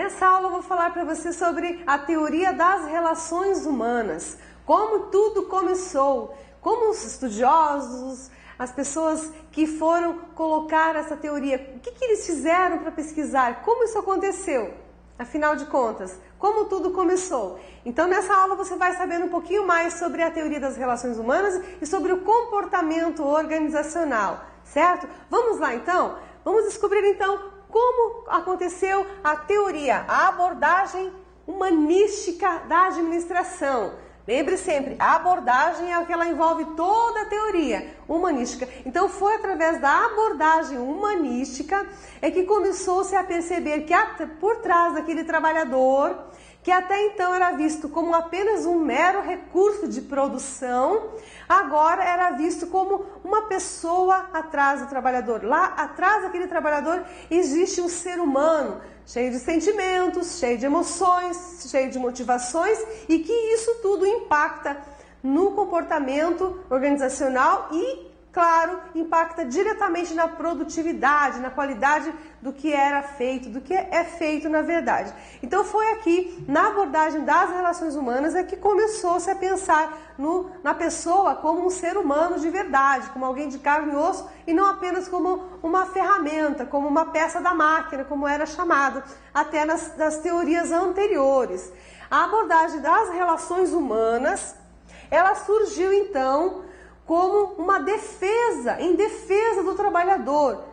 Nessa aula eu vou falar para você sobre a teoria das relações humanas, como tudo começou, como os estudiosos, as pessoas que foram colocar essa teoria, o que eles fizeram para pesquisar, como isso aconteceu, afinal de contas, como tudo começou. Então nessa aula você vai saber um pouquinho mais sobre a teoria das relações humanas e sobre o comportamento organizacional, certo? Vamos lá então? Vamos descobrir então como aconteceu a teoria, a abordagem humanística da administração. Lembre sempre, a abordagem é o que ela envolve toda a teoria humanística. Então foi através da abordagem humanística é que começou-se a perceber que por trás daquele trabalhador, que até então era visto como apenas um mero recurso de produção, agora era visto como uma pessoa atrás do trabalhador. Lá atrás daquele trabalhador existe um ser humano, cheio de sentimentos, cheio de emoções, cheio de motivações e que isso tudo impacta no comportamento organizacional e, claro, impacta diretamente na produtividade, na qualidade do que era feito, do que é feito na verdade. Então foi aqui, na abordagem das relações humanas, é que começou-se a pensar na pessoa como um ser humano de verdade, como alguém de carne e osso e não apenas como uma ferramenta, como uma peça da máquina, como era chamado até nas teorias anteriores. A abordagem das relações humanas, ela surgiu então como uma defesa, em defesa do trabalhador,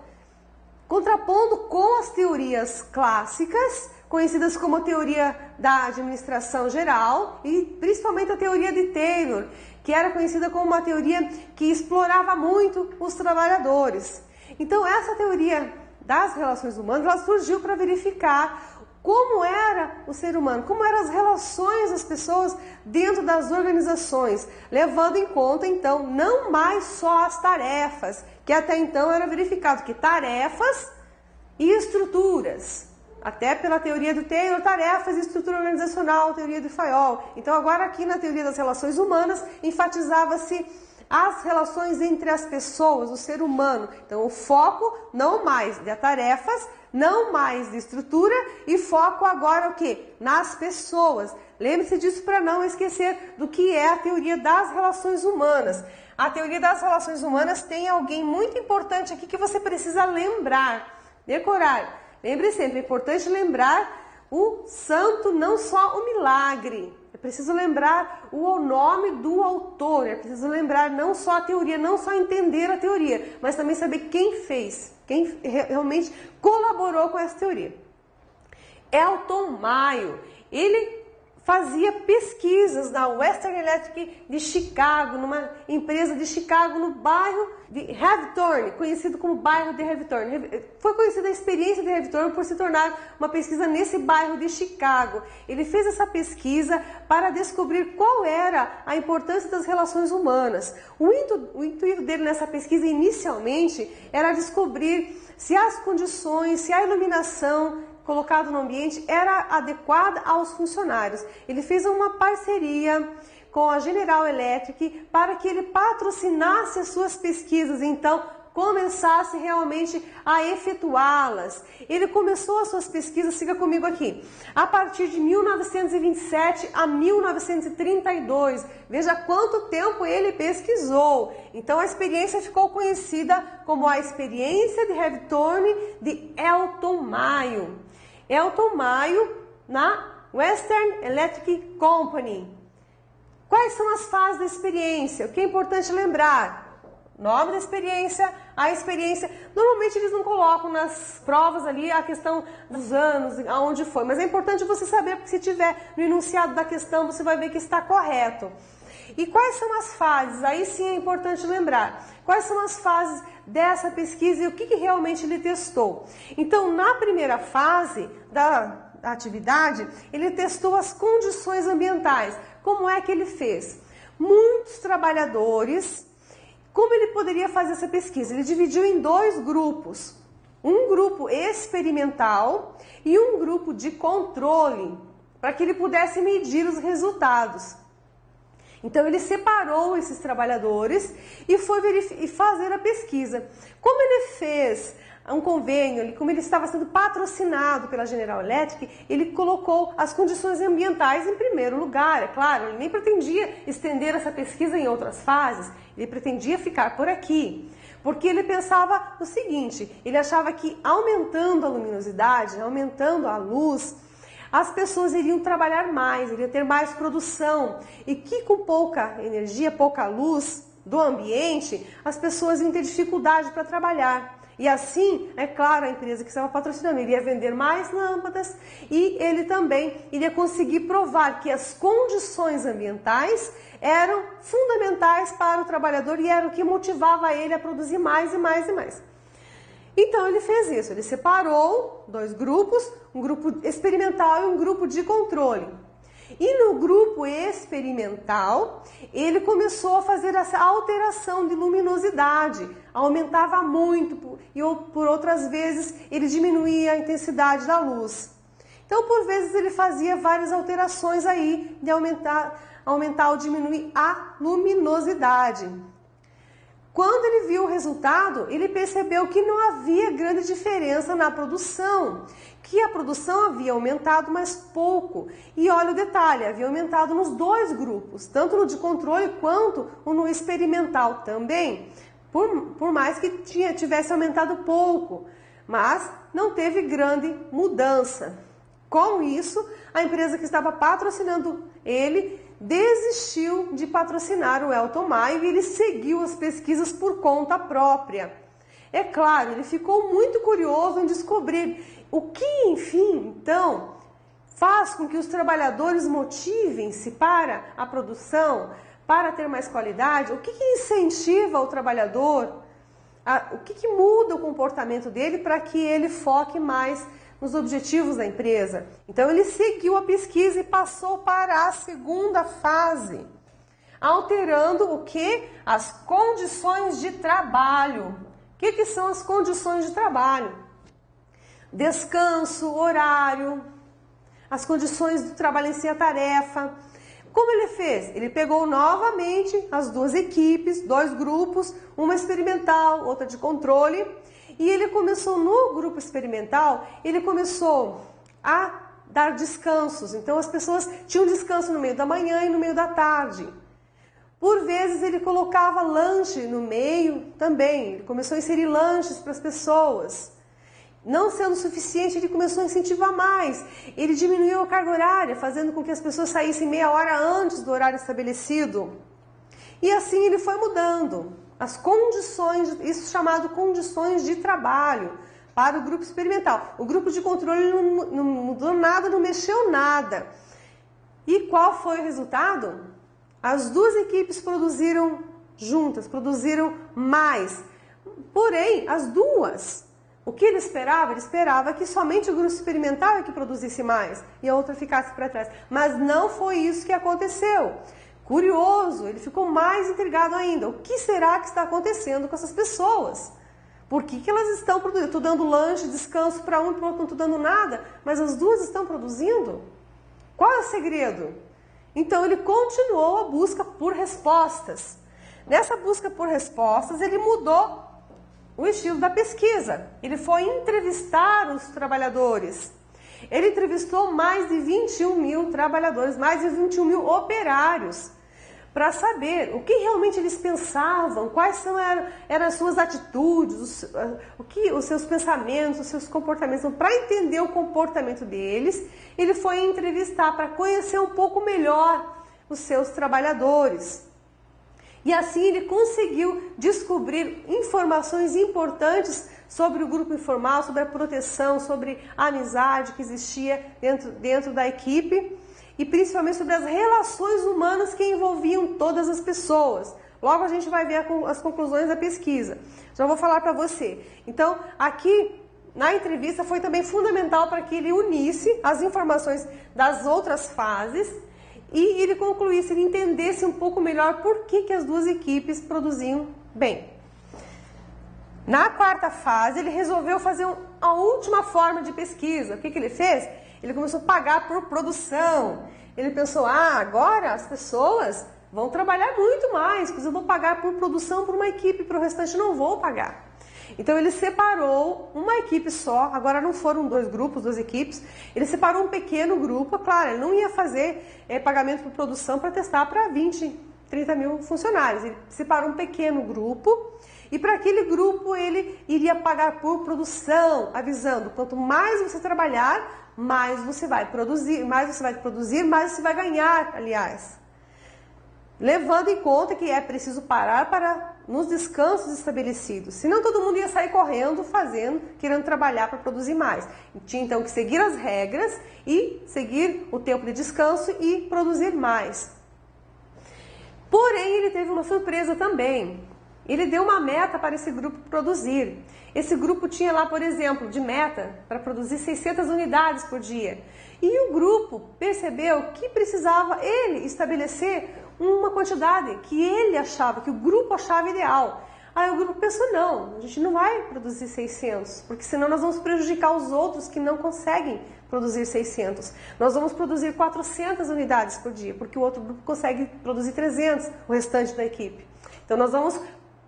contrapondo com as teorias clássicas, conhecidas como a teoria da administração geral e principalmente a teoria de Taylor, que era conhecida como uma teoria que explorava muito os trabalhadores. Então essa teoria das relações humanas, ela surgiu para verificar como era o ser humano, como eram as relações das pessoas dentro das organizações, levando em conta, então, não mais só as tarefas, que até então era verificado que tarefas e estruturas, até pela teoria do Taylor, tarefas e estrutura organizacional, teoria do Fayol. Então, agora aqui na teoria das relações humanas, enfatizava-se as relações entre as pessoas, o ser humano. Então, o foco não mais de tarefas, não mais de estrutura e foco agora o quê? Nas pessoas. Lembre-se disso para não esquecer do que é a teoria das relações humanas. A teoria das relações humanas tem alguém muito importante aqui que você precisa lembrar, decorar. Lembre sempre, é importante lembrar o santo, não só o milagre. É preciso lembrar o nome do autor, é preciso lembrar não só a teoria, não só entender a teoria, mas também saber quem fez, quem realmente colaborou com essa teoria. Elton Mayo, ele fazia pesquisas na Western Electric de Chicago, numa empresa de Chicago, no bairro de Hawthorne, conhecido como bairro de Hawthorne. Foi conhecida a experiência de Hawthorne por se tornar uma pesquisa nesse bairro de Chicago. Ele fez essa pesquisa para descobrir qual era a importância das relações humanas. O intuito dele nessa pesquisa inicialmente era descobrir se as condições, se a iluminação colocado no ambiente era adequada aos funcionários. Ele fez uma parceria com a General Electric para que ele patrocinasse as suas pesquisas, então começasse realmente a efetuá-las. Ele começou as suas pesquisas, siga comigo aqui, a partir de 1927 a 1932. Veja quanto tempo ele pesquisou. Então a experiência ficou conhecida como a experiência de Hawthorne de Elton Mayo. Elton Mayo na Western Electric Company. Quais são as fases da experiência? O que é importante lembrar? Nome da experiência, a experiência. Normalmente eles não colocam nas provas ali a questão dos anos, aonde foi. Mas é importante você saber, porque se tiver no enunciado da questão, você vai ver que está correto. E quais são as fases? Aí sim é importante lembrar. Quais são as fases dessa pesquisa e o que realmente ele testou? Então, na primeira fase da atividade, ele testou as condições ambientais. Como é que ele fez? Muitos trabalhadores. Como ele poderia fazer essa pesquisa? Ele dividiu em dois grupos. Um grupo experimental e um grupo de controle, para que ele pudesse medir os resultados. Então ele separou esses trabalhadores e foi fazer a pesquisa. Como ele fez um convênio, como ele estava sendo patrocinado pela General Electric, ele colocou as condições ambientais em primeiro lugar, é claro, ele nem pretendia estender essa pesquisa em outras fases, ele pretendia ficar por aqui, porque ele pensava o seguinte, ele achava que aumentando a luminosidade, aumentando a luz, as pessoas iriam trabalhar mais, iriam ter mais produção, e que com pouca energia, pouca luz do ambiente, as pessoas iam ter dificuldade para trabalhar. E assim, é claro, a empresa que estava patrocinando iria vender mais lâmpadas e ele também iria conseguir provar que as condições ambientais eram fundamentais para o trabalhador e era o que motivava ele a produzir mais e mais e mais. Então ele fez isso, ele separou dois grupos, um grupo experimental e um grupo de controle. E no grupo experimental, ele começou a fazer essa alteração de luminosidade, aumentava muito e por outras vezes ele diminuía a intensidade da luz. Então, por vezes ele fazia várias alterações aí de aumentar ou diminuir a luminosidade. Quando ele viu o resultado, ele percebeu que não havia grande diferença na produção, que a produção havia aumentado, mas pouco. E olha o detalhe, havia aumentado nos dois grupos, tanto no de controle quanto no experimental também, por mais que tivesse aumentado pouco, mas não teve grande mudança. Com isso, a empresa que estava patrocinando ele desistiu de patrocinar o Elton Maia e ele seguiu as pesquisas por conta própria. É claro, ele ficou muito curioso em descobrir o que, enfim, então, faz com que os trabalhadores motivem-se para a produção, para ter mais qualidade, o que incentiva o trabalhador, o que muda o comportamento dele para que ele foque mais nos objetivos da empresa. Então ele seguiu a pesquisa e passou para a segunda fase, alterando o que? As condições de trabalho. O que são as condições de trabalho? Descanso, horário, as condições do trabalho em si, a tarefa. Como ele fez? Ele pegou novamente as duas equipes, dois grupos, uma experimental, outra de controle, e ele começou no grupo experimental, ele começou a dar descansos. Então as pessoas tinham descanso no meio da manhã e no meio da tarde. Por vezes ele colocava lanche no meio também, ele começou a inserir lanches para as pessoas. Não sendo suficiente, ele começou a incentivar mais. Ele diminuiu a carga horária, fazendo com que as pessoas saíssem meia hora antes do horário estabelecido. E assim ele foi mudando as condições, isso chamado condições de trabalho, para o grupo experimental. O grupo de controle não mudou nada, não mexeu nada. E qual foi o resultado? As duas equipes produziram juntas, produziram mais. Porém, as duas, o que ele esperava? Ele esperava que somente o grupo experimental é que produzisse mais e a outra ficasse para trás. Mas não foi isso que aconteceu. Curioso, ele ficou mais intrigado ainda. O que será que está acontecendo com essas pessoas? Por que elas estão produzindo? Estou dando lanche, descanso para um e para o outro, não estou dando nada, mas as duas estão produzindo? Qual é o segredo? Então ele continuou a busca por respostas. Nessa busca por respostas, ele mudou o estilo da pesquisa. Ele foi entrevistar os trabalhadores. Ele entrevistou mais de 21 mil trabalhadores, mais de 21 mil operários, para saber o que realmente eles pensavam, quais eram as suas atitudes, os seus pensamentos, os seus comportamentos. Então, para entender o comportamento deles, ele foi entrevistar para conhecer um pouco melhor os seus trabalhadores. E assim ele conseguiu descobrir informações importantes sobre o grupo informal, sobre a proteção, sobre a amizade que existia dentro da equipe e principalmente sobre as relações humanas que envolviam todas as pessoas. Logo a gente vai ver as conclusões da pesquisa. Já vou falar para você. Então, aqui na entrevista foi também fundamental para que ele unisse as informações das outras fases e ele concluísse, ele entendesse um pouco melhor por que as duas equipes produziam bem. Na quarta fase, ele resolveu fazer a última forma de pesquisa. O que ele fez? Ele começou a pagar por produção. Ele pensou, agora as pessoas vão trabalhar muito mais, porque eu vou pagar por produção para uma equipe, para o restante não vou pagar. Então ele separou uma equipe só, agora não foram 2 grupos, 2 equipes, ele separou um pequeno grupo, claro, ele não ia fazer pagamento por produção para testar para 20, 30 mil funcionários, ele separou um pequeno grupo e para aquele grupo ele iria pagar por produção, avisando, quanto mais você trabalhar, mais você vai produzir, mais você vai ganhar, aliás. Levando em conta que é preciso parar nos descansos estabelecidos. Senão todo mundo ia sair correndo, querendo trabalhar para produzir mais. Tinha então que seguir as regras e seguir o tempo de descanso e produzir mais. Porém, ele teve uma surpresa também. Ele deu uma meta para esse grupo produzir. Esse grupo tinha lá, por exemplo, de meta para produzir 600 unidades por dia. E o grupo percebeu que precisava ele estabelecer uma quantidade que ele achava, que o grupo achava ideal. Aí o grupo pensou, não, a gente não vai produzir 600, porque senão nós vamos prejudicar os outros que não conseguem produzir 600. Nós vamos produzir 400 unidades por dia, porque o outro grupo consegue produzir 300, o restante da equipe. Então nós vamos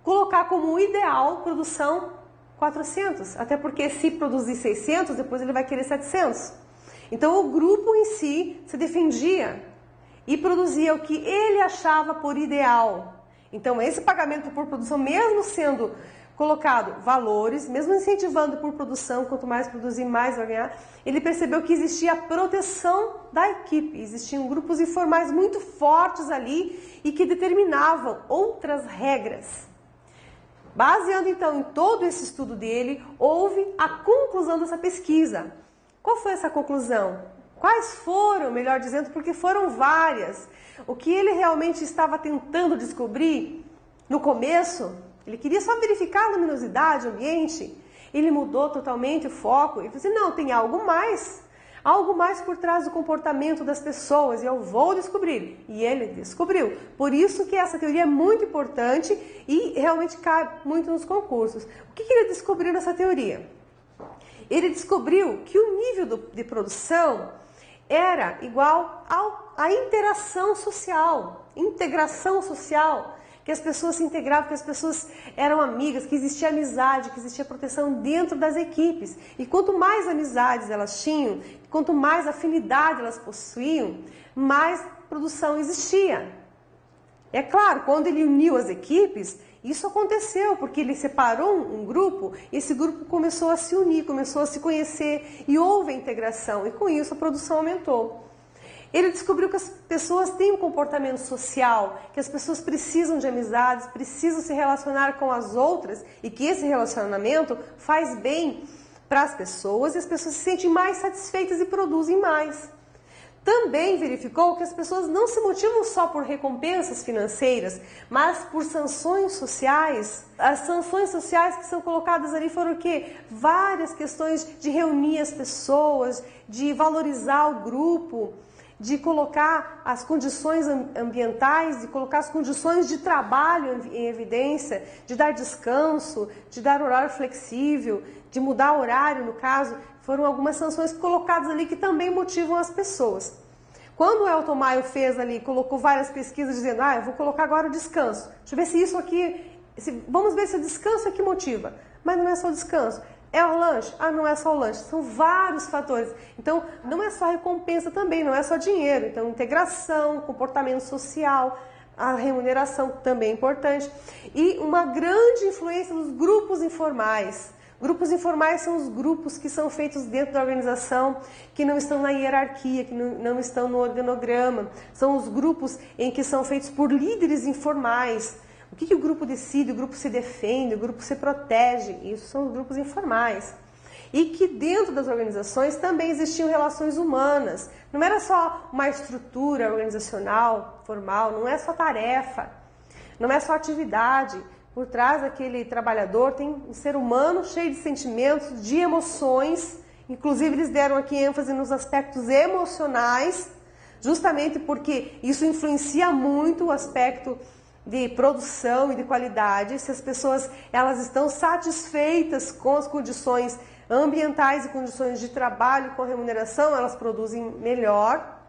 colocar como ideal produção 400, até porque se produzir 600, depois ele vai querer 700. Então o grupo em si se defendia e produzia o que ele achava por ideal. Então esse pagamento por produção, mesmo sendo colocado valores, mesmo incentivando por produção, quanto mais produzir, mais vai ganhar, ele percebeu que existia a proteção da equipe, existiam grupos informais muito fortes ali e que determinavam outras regras. Baseando então em todo esse estudo dele, houve a conclusão dessa pesquisa. Qual foi essa conclusão? Quais foram, melhor dizendo, porque foram várias. O que ele realmente estava tentando descobrir no começo, ele queria só verificar a luminosidade, o ambiente. Ele mudou totalmente o foco e falou assim, não, tem algo mais por trás do comportamento das pessoas e eu vou descobrir. E ele descobriu. Por isso que essa teoria é muito importante e realmente cai muito nos concursos. O que ele descobriu nessa teoria? Ele descobriu que o nível de produção era igual à interação social, integração social, que as pessoas se integravam, que as pessoas eram amigas, que existia amizade, que existia proteção dentro das equipes. E quanto mais amizades elas tinham, quanto mais afinidade elas possuíam, mais produção existia. É claro, quando ele uniu as equipes, isso aconteceu, porque ele separou um grupo, e esse grupo começou a se unir, começou a se conhecer, e houve a integração, e com isso a produção aumentou. Ele descobriu que as pessoas têm um comportamento social, que as pessoas precisam de amizades, precisam se relacionar com as outras, e que esse relacionamento faz bem para as pessoas, e as pessoas se sentem mais satisfeitas e produzem mais. Também verificou que as pessoas não se motivam só por recompensas financeiras, mas por sanções sociais. As sanções sociais que são colocadas ali foram o quê? Várias questões de reunir as pessoas, de valorizar o grupo, de colocar as condições ambientais, de colocar as condições de trabalho em evidência, de dar descanso, de dar horário flexível, de mudar horário, no caso. Foram algumas sanções colocadas ali que também motivam as pessoas. Quando o Elton Maio fez ali, colocou várias pesquisas dizendo, eu vou colocar agora o descanso. Deixa eu ver se isso aqui, vamos ver se o descanso aqui motiva. Mas não é só o descanso. É o lanche? Não é só o lanche. São vários fatores. Então, não é só recompensa também, não é só dinheiro. Então, integração, comportamento social, a remuneração também é importante. E uma grande influência dos grupos informais. Grupos informais são os grupos que são feitos dentro da organização, que não estão na hierarquia, que não estão no organograma. São os grupos em que são feitos por líderes informais. O que o grupo decide? O grupo se defende, o grupo se protege. Isso são os grupos informais. E que dentro das organizações também existiam relações humanas. Não era só uma estrutura organizacional formal, não é só tarefa, não é só atividade. Por trás daquele trabalhador tem um ser humano cheio de sentimentos, de emoções. Inclusive eles deram aqui ênfase nos aspectos emocionais, justamente porque isso influencia muito o aspecto de produção e de qualidade. Se as pessoas elas estão satisfeitas com as condições ambientais e condições de trabalho com remuneração, elas produzem melhor.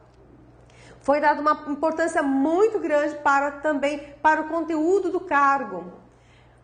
Foi dada uma importância muito grande também para o conteúdo do cargo.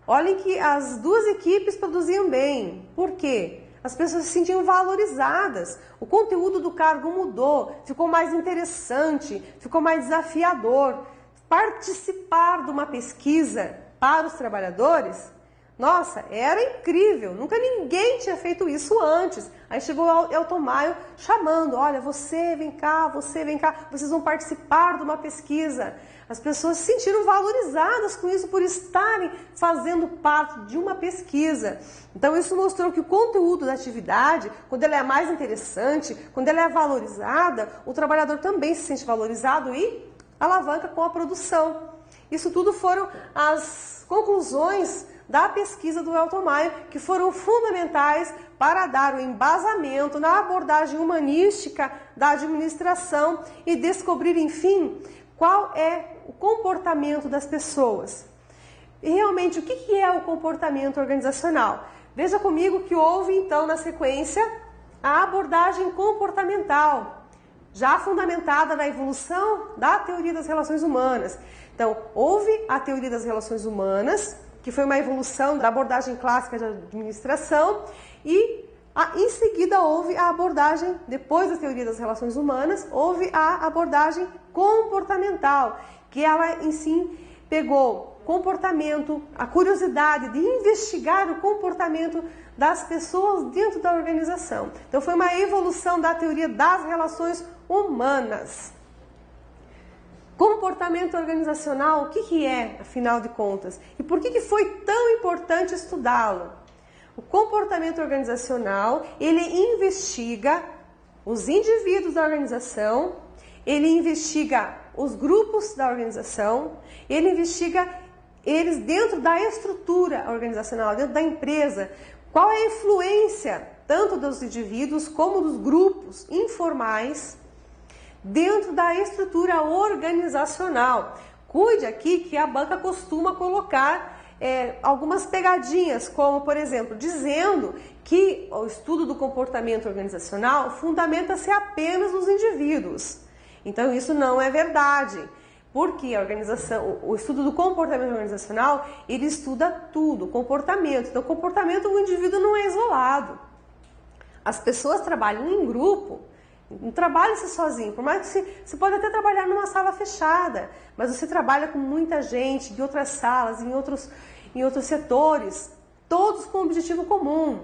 Olhem que as duas equipes produziam bem. Por quê? As pessoas se sentiam valorizadas. O conteúdo do cargo mudou, ficou mais interessante, ficou mais desafiador. Participar de uma pesquisa para os trabalhadores, nossa, era incrível. Nunca ninguém tinha feito isso antes. Aí chegou o Elton Maio chamando, olha, você vem cá, vocês vão participar de uma pesquisa. As pessoas se sentiram valorizadas com isso por estarem fazendo parte de uma pesquisa. Então isso mostrou que o conteúdo da atividade, quando ela é mais interessante, quando ela é valorizada, o trabalhador também se sente valorizado e alavanca com a produção. Isso tudo foram as conclusões da pesquisa do Elton Maio, que foram fundamentais para dar o embasamento na abordagem humanística da administração e descobrir, enfim, qual é o comportamento das pessoas. E realmente, o que é o comportamento organizacional? Veja comigo que houve, então, na sequência, a abordagem comportamental, já fundamentada na evolução da teoria das relações humanas. Então, houve a teoria das relações humanas, que foi uma evolução da abordagem clássica de administração, e em seguida houve a abordagem, depois da teoria das relações humanas, houve a abordagem comportamental, que ela em si pegou comportamento, a curiosidade de investigar o comportamento das pessoas dentro da organização. Então foi uma evolução da teoria das relações humanas. Comportamento organizacional, o que é, afinal de contas? E por que foi tão importante estudá-lo? O comportamento organizacional, ele investiga os indivíduos da organização, ele investiga os grupos da organização, ele investiga eles dentro da estrutura organizacional, dentro da empresa. Qual é a influência tanto dos indivíduos como dos grupos informais dentro da estrutura organizacional. Cuide aqui que a banca costuma colocar algumas pegadinhas, como, por exemplo, dizendo que o estudo do comportamento organizacional fundamenta-se apenas nos indivíduos. Então, isso não é verdade, porque o estudo do comportamento organizacional, ele estuda tudo, comportamento. Então, comportamento do indivíduo não é isolado. As pessoas trabalham em grupo. Não trabalha-se sozinho, por mais que você pode até trabalhar numa sala fechada, mas você trabalha com muita gente, em outras salas, em outros setores, todos com um objetivo comum.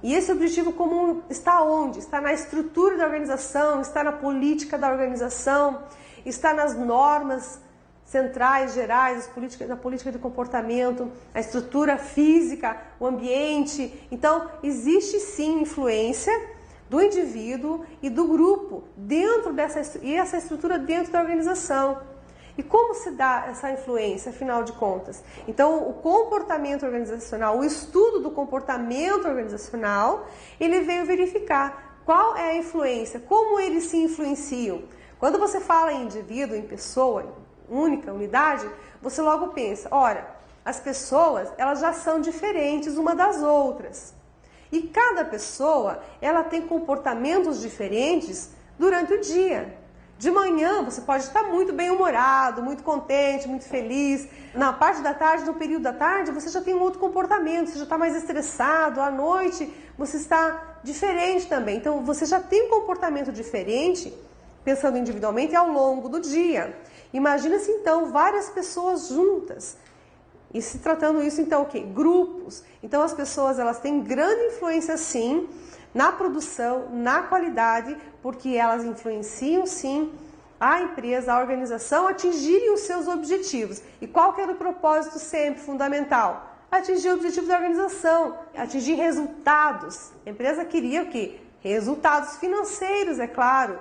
E esse objetivo comum está onde? Está na estrutura da organização, está na política da organização, está nas normas centrais, gerais, na política de comportamento, a estrutura física, o ambiente. Então, existe sim influência do indivíduo e do grupo dentro essa estrutura dentro da organização. E como se dá essa influência, afinal de contas? Então, o comportamento organizacional, o estudo do comportamento organizacional, ele veio verificar qual é a influência, como eles se influenciam. Quando você fala em indivíduo, em pessoa, única, unidade, você logo pensa, ora, as pessoas, elas já são diferentes uma das outras. E cada pessoa, ela tem comportamentos diferentes durante o dia. De manhã, você pode estar muito bem-humorado, muito contente, muito feliz. Na parte da tarde, no período da tarde, você já tem um outro comportamento, você já está mais estressado. À noite, você está diferente também. Então, você já tem um comportamento diferente, pensando individualmente, ao longo do dia. Imagina-se, então, várias pessoas juntas. E se tratando isso, então, o quê? Grupos. Então, as pessoas, elas têm grande influência, sim, na produção, na qualidade, porque elas influenciam, sim, a empresa, a organização, a atingirem os seus objetivos. E qual que era o propósito sempre fundamental? Atingir o objetivo da organização, atingir resultados. A empresa queria o quê? Resultados financeiros, é claro.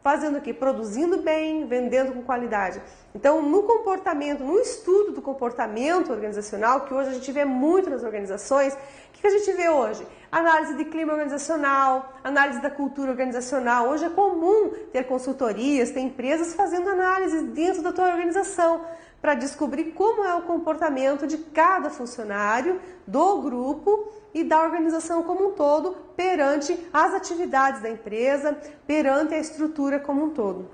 Fazendo o quê? Produzindo bem, vendendo com qualidade. Então, no comportamento, no estudo do comportamento organizacional, que hoje a gente vê muito nas organizações, o que a gente vê hoje? Análise de clima organizacional, análise da cultura organizacional. Hoje é comum ter consultorias, ter empresas fazendo análises dentro da tua organização para descobrir como é o comportamento de cada funcionário, do grupo e da organização como um todo perante as atividades da empresa, perante a estrutura como um todo.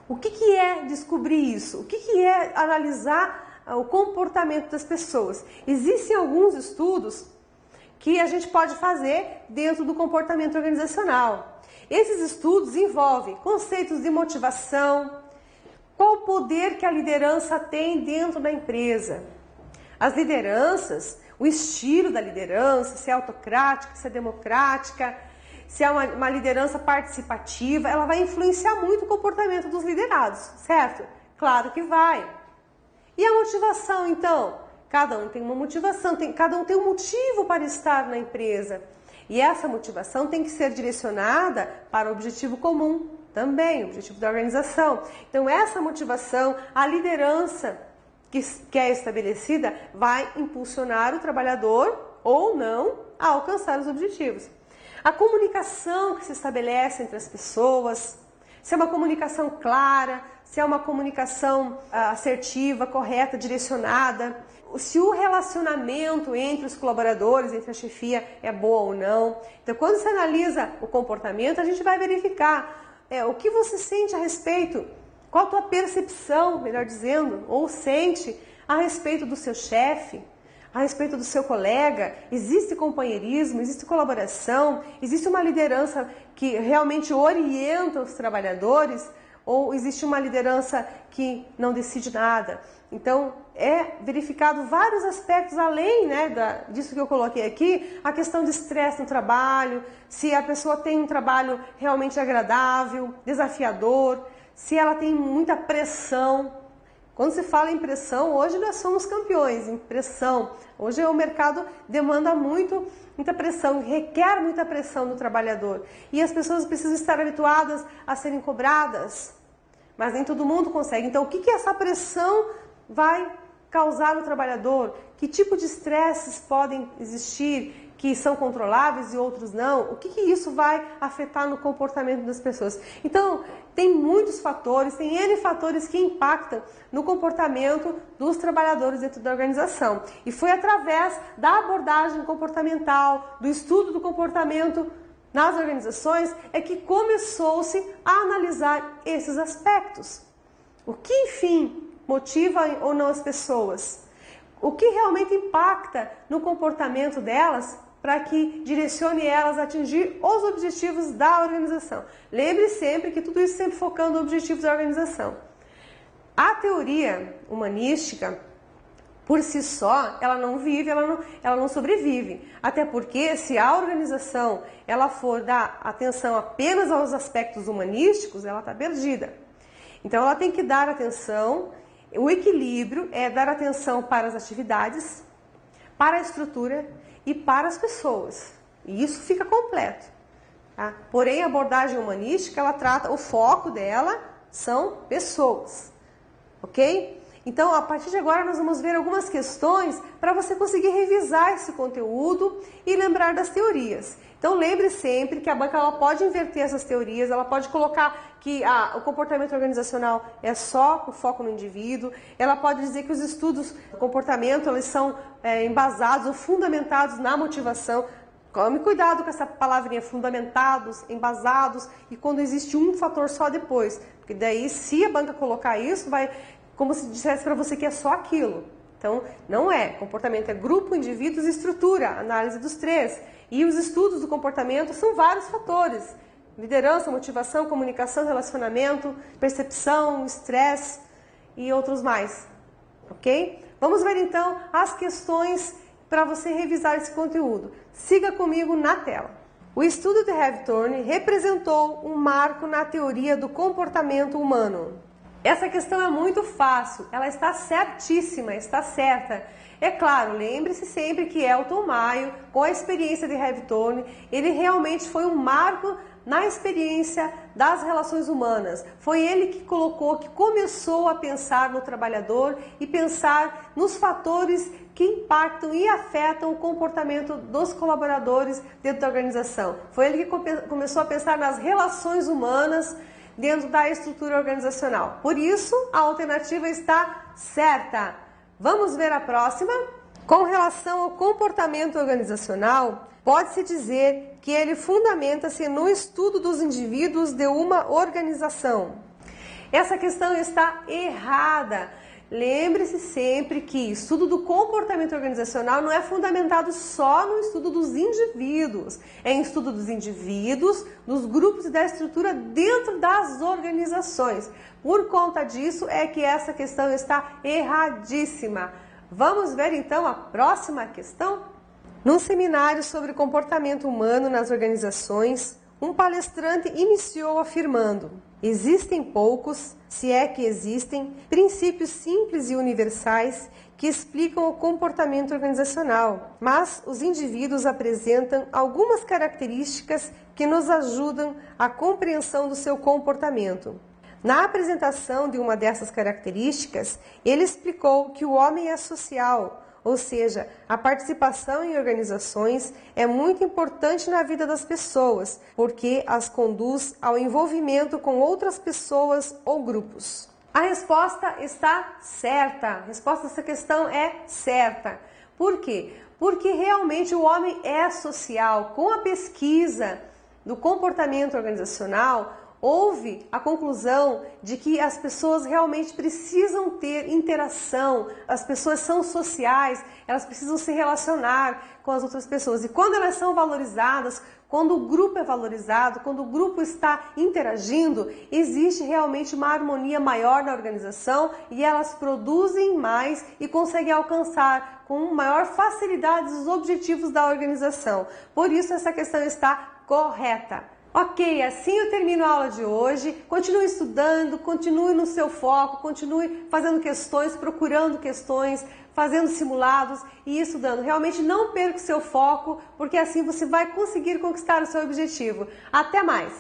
O que é descobrir isso? O que é analisar o comportamento das pessoas. Existem alguns estudos que a gente pode fazer dentro do comportamento organizacional. Esses estudos envolvem conceitos de motivação, qual o poder que a liderança tem dentro da empresa. As lideranças, o estilo da liderança, se é autocrática, se é democrática, se é uma liderança participativa, ela vai influenciar muito o comportamento dos liderados, certo? Claro que vai. E a motivação, então? Cada um tem uma motivação, cada um tem um motivo para estar na empresa. E essa motivação tem que ser direcionada para o objetivo comum também, o objetivo da organização. Então, essa motivação, a liderança que é estabelecida, vai impulsionar o trabalhador ou não a alcançar os objetivos. A comunicação que se estabelece entre as pessoas, se é uma comunicação clara, se é uma comunicação assertiva, correta, direcionada, se o relacionamento entre os colaboradores, entre a chefia é boa ou não. Então, quando se analisa o comportamento, a gente vai verificar o que você sente a respeito, qual a tua percepção, melhor dizendo, ou sente a respeito do seu chefe, a respeito do seu colega. Existe companheirismo, existe colaboração, existe uma liderança que realmente orienta os trabalhadores, ou existe uma liderança que não decide nada. Então, é verificado vários aspectos além, disso que eu coloquei aqui, a questão de estresse no trabalho, se a pessoa tem um trabalho realmente agradável, desafiador, se ela tem muita pressão. Quando se fala em pressão, hoje nós somos campeões em pressão. Hoje o mercado demanda muita pressão, requer muita pressão do trabalhador. E as pessoas precisam estar habituadas a serem cobradas, mas nem todo mundo consegue. Então, o que essa pressão vai causar no trabalhador? Que tipo de estresses podem existir que são controláveis e outros não? O que isso vai afetar no comportamento das pessoas? Então, tem muitos fatores, tem N fatores que impactam no comportamento dos trabalhadores dentro da organização. E foi através da abordagem comportamental, do estudo do comportamento nas organizações, é que começou-se a analisar esses aspectos. O que, enfim, motiva ou não as pessoas? O que realmente impacta no comportamento delas para que direcione elas a atingir os objetivos da organização. Lembre sempre que tudo isso sempre focando nos objetivos da organização. A teoria humanística, por si só, ela não vive, ela não sobrevive. Até porque se a organização ela for dar atenção apenas aos aspectos humanísticos, ela está perdida. Então ela tem que dar atenção, o equilíbrio é dar atenção para as atividades, para a estrutura e para as pessoas. E isso fica completo. Tá? Porém, a abordagem humanística, ela trata, o foco dela são pessoas. Ok? Então, a partir de agora, nós vamos ver algumas questões para você conseguir revisar esse conteúdo e lembrar das teorias. Então, lembre sempre que a banca ela pode inverter essas teorias, ela pode colocar que o comportamento organizacional é só o foco no indivíduo, ela pode dizer que os estudos do comportamento eles são embasados ou fundamentados na motivação. Tome cuidado com essa palavrinha, fundamentados, embasados, e quando existe um fator só depois. Porque daí, se a banca colocar isso, vai como se dissesse para você que é só aquilo. Então, não é. Comportamento é grupo, indivíduos e estrutura, análise dos três. E os estudos do comportamento são vários fatores. Liderança, motivação, comunicação, relacionamento, percepção, estresse e outros mais. Ok? Vamos ver então as questões para você revisar esse conteúdo. Siga comigo na tela. O estudo de Hawthorne representou um marco na teoria do comportamento humano. Essa questão é muito fácil, ela está certíssima, está certa. É claro, lembre-se sempre que Elton Mayo, com a experiência de Hawthorne, ele realmente foi um marco na experiência das relações humanas. Foi ele que colocou, que começou a pensar no trabalhador e pensar nos fatores que impactam e afetam o comportamento dos colaboradores dentro da organização. Foi ele que começou a pensar nas relações humanas dentro da estrutura organizacional. Por isso, a alternativa está certa. Vamos ver a próxima? Com relação ao comportamento organizacional, pode-se dizer que ele fundamenta-se no estudo dos indivíduos de uma organização. Essa questão está errada. Lembre-se sempre que estudo do comportamento organizacional não é fundamentado só no estudo dos indivíduos, é em estudo dos indivíduos, dos grupos e da estrutura dentro das organizações. Por conta disso é que essa questão está erradíssima. Vamos ver então a próxima questão? Num seminário sobre comportamento humano nas organizações, um palestrante iniciou afirmando: existem poucos, se é que existem, princípios simples e universais que explicam o comportamento organizacional, mas os indivíduos apresentam algumas características que nos ajudam à compreensão do seu comportamento. Na apresentação de uma dessas características, ele explicou que o homem é social, ou seja, a participação em organizações é muito importante na vida das pessoas, porque as conduz ao envolvimento com outras pessoas ou grupos. A resposta está certa, a resposta a essa questão é certa. Por quê? Porque realmente o homem é social. Com a pesquisa do comportamento organizacional, houve a conclusão de que as pessoas realmente precisam ter interação, as pessoas são sociais, elas precisam se relacionar com as outras pessoas. E quando elas são valorizadas, quando o grupo é valorizado, quando o grupo está interagindo, existe realmente uma harmonia maior na organização e elas produzem mais e conseguem alcançar com maior facilidade os objetivos da organização. Por isso essa questão está correta. Ok, assim eu termino a aula de hoje. Continue estudando, continue no seu foco, continue fazendo questões, procurando questões, fazendo simulados e estudando. Realmente não perca o seu foco, porque assim você vai conseguir conquistar o seu objetivo. Até mais!